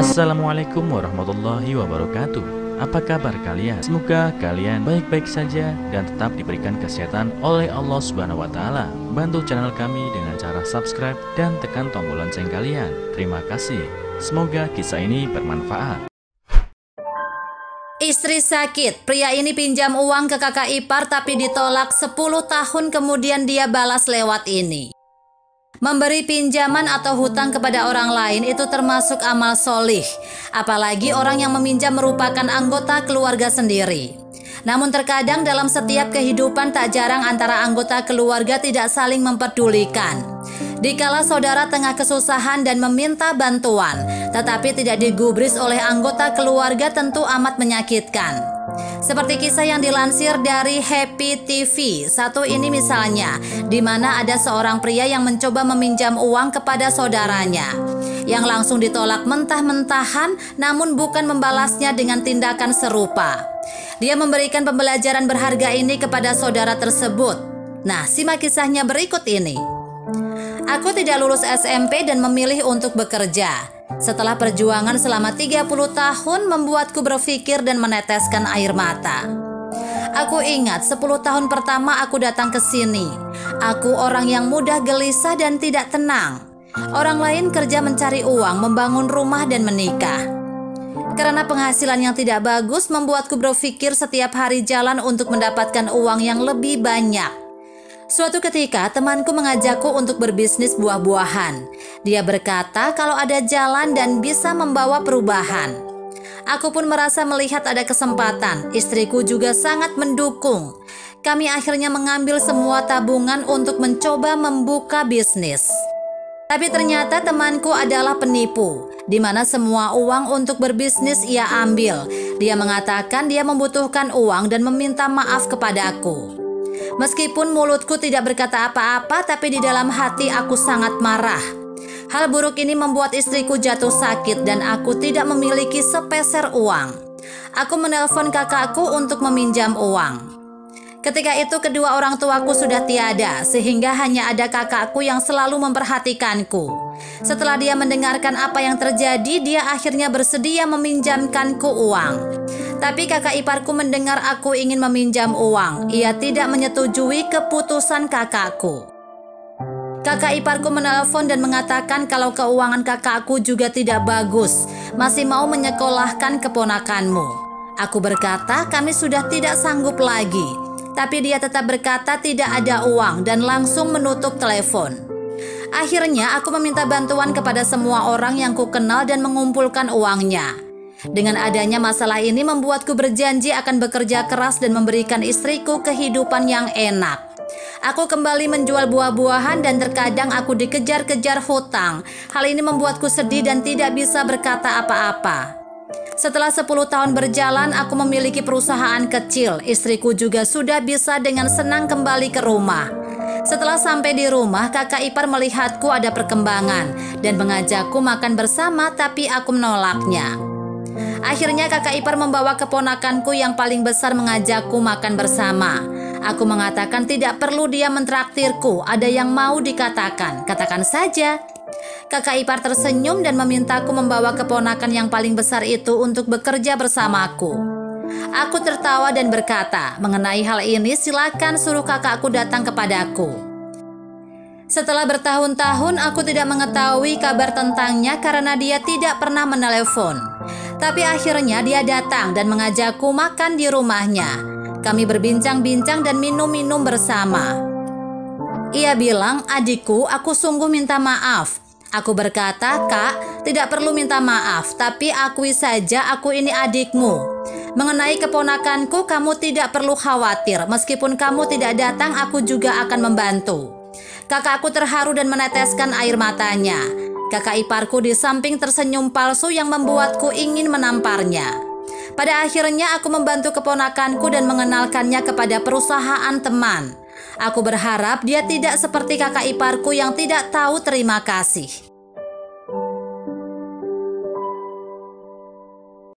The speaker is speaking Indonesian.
Assalamualaikum warahmatullahi wabarakatuh. Apa kabar kalian? Semoga kalian baik-baik saja dan tetap diberikan kesehatan oleh Allah Subhanahu wa Ta'ala. Bantu channel kami dengan cara subscribe dan tekan tombol lonceng kalian. Terima kasih. Semoga kisah ini bermanfaat. Istri sakit, pria ini pinjam uang ke kakak ipar tapi ditolak. 10 tahun kemudian dia balas lewat ini. Memberi pinjaman atau hutang kepada orang lain itu termasuk amal solih. Apalagi orang yang meminjam merupakan anggota keluarga sendiri. Namun terkadang dalam setiap kehidupan tak jarang antara anggota keluarga tidak saling memperdulikan. Dikala saudara tengah kesusahan dan meminta bantuan, tetapi tidak digubris oleh anggota keluarga tentu amat menyakitkan. Seperti kisah yang dilansir dari Happy TV. Satu ini misalnya, di mana ada seorang pria yang mencoba meminjam uang kepada saudaranya, yang langsung ditolak mentah-mentahan, namun bukan membalasnya dengan tindakan serupa. Dia memberikan pembelajaran berharga ini kepada saudara tersebut. Nah, simak kisahnya berikut ini. Aku tidak lulus SMP dan memilih untuk bekerja. Setelah perjuangan selama 30 tahun membuatku berpikir dan meneteskan air mata. Aku ingat 10 tahun pertama aku datang ke sini. Aku orang yang mudah gelisah dan tidak tenang. Orang lain kerja mencari uang, membangun rumah dan menikah. Karena penghasilan yang tidak bagus membuatku berpikir setiap hari jalan untuk mendapatkan uang yang lebih banyak. Suatu ketika temanku mengajakku untuk berbisnis buah-buahan. Dia berkata kalau ada jalan dan bisa membawa perubahan. Aku pun merasa melihat ada kesempatan. Istriku juga sangat mendukung. Kami akhirnya mengambil semua tabungan untuk mencoba membuka bisnis. Tapi ternyata temanku adalah penipu, di mana semua uang untuk berbisnis ia ambil. Dia mengatakan dia membutuhkan uang dan meminta maaf kepadaku. Meskipun mulutku tidak berkata apa-apa, tapi di dalam hati aku sangat marah. Hal buruk ini membuat istriku jatuh sakit dan aku tidak memiliki sepeser uang. Aku menelpon kakakku untuk meminjam uang. Ketika itu kedua orang tuaku sudah tiada, sehingga hanya ada kakakku yang selalu memperhatikanku. Setelah dia mendengarkan apa yang terjadi, dia akhirnya bersedia meminjamkanku uang. Tapi kakak iparku mendengar aku ingin meminjam uang. Ia tidak menyetujui keputusan kakakku. Kakak iparku menelpon dan mengatakan kalau keuangan kakakku juga tidak bagus, masih mau menyekolahkan keponakanmu. Aku berkata kami sudah tidak sanggup lagi. Tapi dia tetap berkata tidak ada uang dan langsung menutup telepon. Akhirnya aku meminta bantuan kepada semua orang yang kukenal dan mengumpulkan uangnya. Dengan adanya masalah ini membuatku berjanji akan bekerja keras dan memberikan istriku kehidupan yang enak. Aku kembali menjual buah-buahan dan terkadang aku dikejar-kejar hutang. Hal ini membuatku sedih dan tidak bisa berkata apa-apa. Setelah 10 tahun berjalan, aku memiliki perusahaan kecil. Istriku juga sudah bisa dengan senang kembali ke rumah. Setelah sampai di rumah, kakak ipar melihatku ada perkembangan dan mengajakku makan bersama, tapi aku menolaknya. Akhirnya kakak ipar membawa keponakanku yang paling besar mengajakku makan bersama. Aku mengatakan tidak perlu dia mentraktirku, ada yang mau dikatakan, katakan saja. Kakak ipar tersenyum dan memintaku membawa keponakan yang paling besar itu untuk bekerja bersamaku. Aku tertawa dan berkata, mengenai hal ini silakan suruh kakakku datang kepadaku. Setelah bertahun-tahun aku tidak mengetahui kabar tentangnya karena dia tidak pernah menelepon. Tapi akhirnya dia datang dan mengajakku makan di rumahnya. Kami berbincang-bincang dan minum-minum bersama. Ia bilang, adikku, aku sungguh minta maaf. Aku berkata, Kak, tidak perlu minta maaf, tapi akui saja aku ini adikmu. Mengenai keponakanku, kamu tidak perlu khawatir. Meskipun kamu tidak datang, aku juga akan membantu. Kakakku terharu dan meneteskan air matanya. Kakak iparku di samping tersenyum palsu yang membuatku ingin menamparnya. Pada akhirnya aku membantu keponakanku dan mengenalkannya kepada perusahaan teman. Aku berharap dia tidak seperti kakak iparku yang tidak tahu terima kasih.